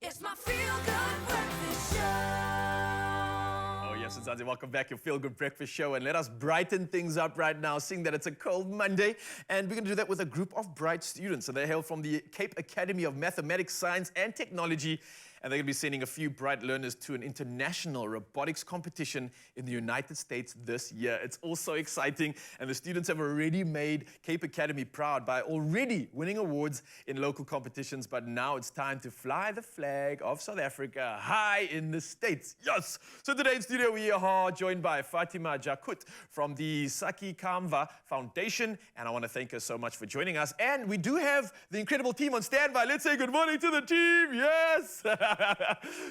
It's my feel-good breakfast show. Oh yes, it's Anzi. Welcome back, your Feel Good Breakfast Show. And let us brighten things up right now, seeing that it's a cold Monday. And we're going to do that with a group of bright students. So they hail from the Cape Academy of Mathematics, Science and Technology. And they're going to be sending a few bright learners to an international robotics competition in the United States this year. It's all so exciting. And the students have already made Cape Academy proud by already winning awards in local competitions. But now it's time to fly the flag of South Africa high in the States. Yes! So today in studio we are joined by Fatima Jakut from the Sakhikamva Foundation. And I want to thank her so much for joining us. And we do have the incredible team on standby. Let's say good morning to the team. Yes!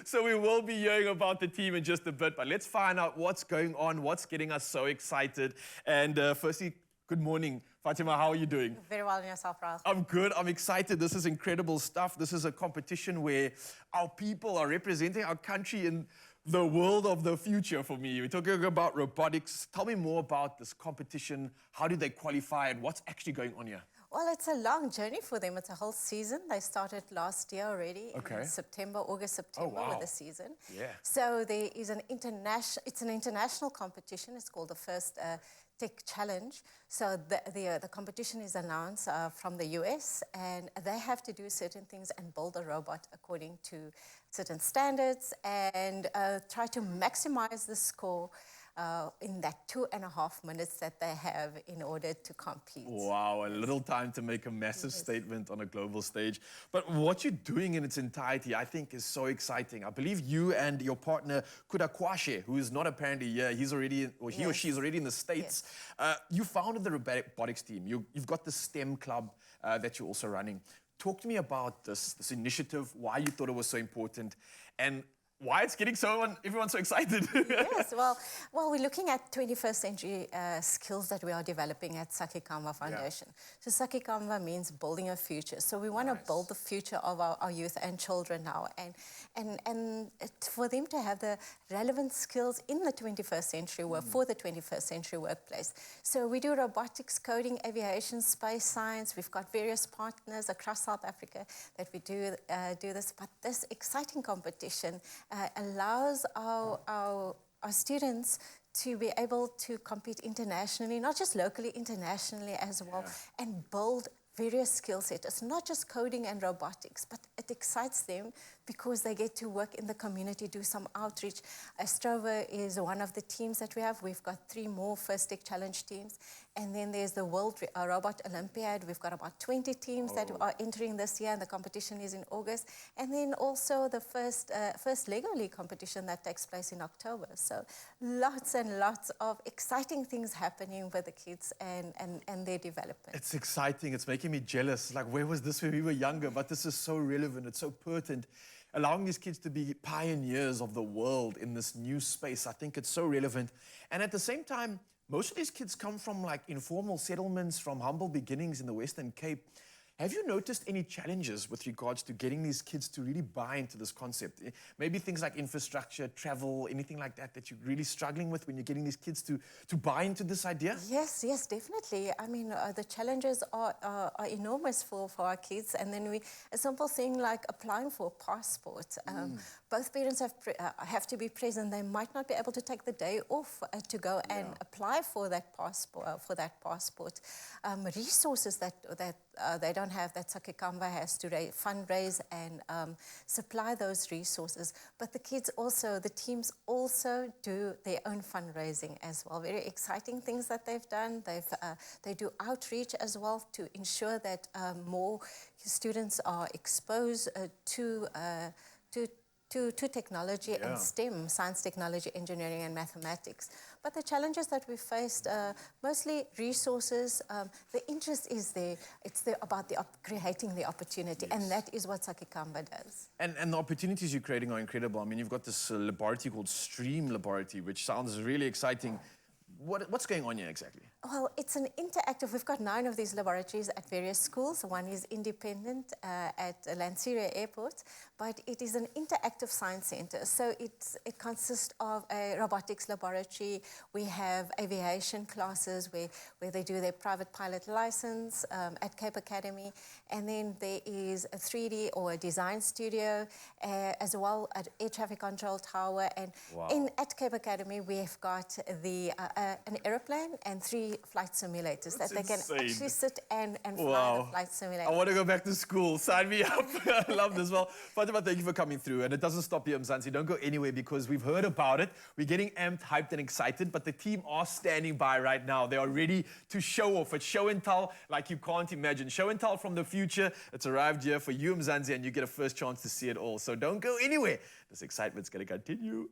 So we will be hearing about the team in just a bit, but let's find out what's going on, what's getting us so excited. And firstly, good morning. Fatima, how are you doing? Very well, and yourself, Ralph? I'm good. I'm excited. This is incredible stuff. This is a competition where our people are representing our country in the world of the future for me. We're talking about robotics. Tell me more about this competition. How did they qualify and what's actually going on here? Well, it's a long journey for them. It's a whole season. They started last year already in September, August, September with the season. Yeah. So there is it's an international competition. It's called the First Tech Challenge. So the competition is announced from the US, and they have to do certain things and build a robot according to certain standards and try to maximize the score in that 2.5 minutes that they have in order to compete. Wow, a little time to make a massive statement on a global stage. But what you're doing in its entirety, I think, is so exciting. I believe you and your partner, Kudakwashe, who is not apparently here, he or she is already in the States. Yes. You founded the robotics team. You've got the STEM club that you're also running. Talk to me about this initiative, why you thought it was so important, and why it's getting everyone so excited. Yes, well, we're looking at 21st century skills that we are developing at Sakhikamva Foundation. So Sakhikamva means building a future. So we want to build the future of our youth and children now, and for them to have the relevant skills in the 21st century work for the 21st century workplace. So we do robotics, coding, aviation, space science. We've got various partners across South Africa that we do this. But this exciting competition allows our students to be able to compete internationally, not just locally, internationally as well, and build various skill sets. It's not just coding and robotics, but it excites them because they get to work in the community, do some outreach. Astrova is one of the teams that we have. We've got 3 more First Tech Challenge teams. And then there's the World Robot Olympiad. We've got about 20 teams that are entering this year, and the competition is in August. And then also the first Lego League competition that takes place in October. So lots and lots of exciting things happening with the kids and their development. It's exciting. It's making me jealous. Like, where was this when we were younger? But this is so relevant. It's so pertinent. Allowing these kids to be pioneers of the world in this new space, I think it's so relevant. And at the same time, most of these kids come from like informal settlements, from humble beginnings in the Western Cape. Have you noticed any challenges with regards to getting these kids to really buy into this concept? Maybe things like infrastructure, travel, anything like that you're really struggling with when you're getting these kids to buy into this idea? Yes, definitely. I mean, the challenges are enormous for our kids. And then a simple thing like applying for a passport. Both parents have to be present. They might not be able to take the day off to go and apply for that passport. Resources that they don't have, that Sakhikamva has to fundraise and supply those resources. But the teams also do their own fundraising as well. Very exciting things that they've done. They do outreach as well to ensure that more students are exposed to technology and STEM, science, technology, engineering, and mathematics. But the challenges that we faced, mostly resources, the interest is there. It's about creating the opportunity, and that is what Sakhikamva does. And the opportunities you're creating are incredible. I mean, you've got this laboratory called Stream Laboratory, which sounds really exciting. What's going on here exactly? Well, it's an interactive. We've got 9 of these laboratories at various schools. One is independent at Lanseria Airport, but it is an interactive science center. So it consists of a robotics laboratory. We have aviation classes where they do their private pilot license at Cape Academy. And then there is a 3D or a design studio, as well at air traffic control tower. And at Cape Academy, we've got an aeroplane and 3 flight simulators that they can actually sit and fly the flight simulator. I want to go back to school. Sign me up. I love this. Well, Fatima, thank you for coming through. And it doesn't stop here, Mzansi. Don't go anywhere because we've heard about it. We're getting amped, hyped, and excited. But the team are standing by right now. They are ready to show off. It's show and tell like you can't imagine. Show and tell from the future. It's arrived here for you, Mzansi, and you get a first chance to see it all. So don't go anywhere. This excitement's going to continue.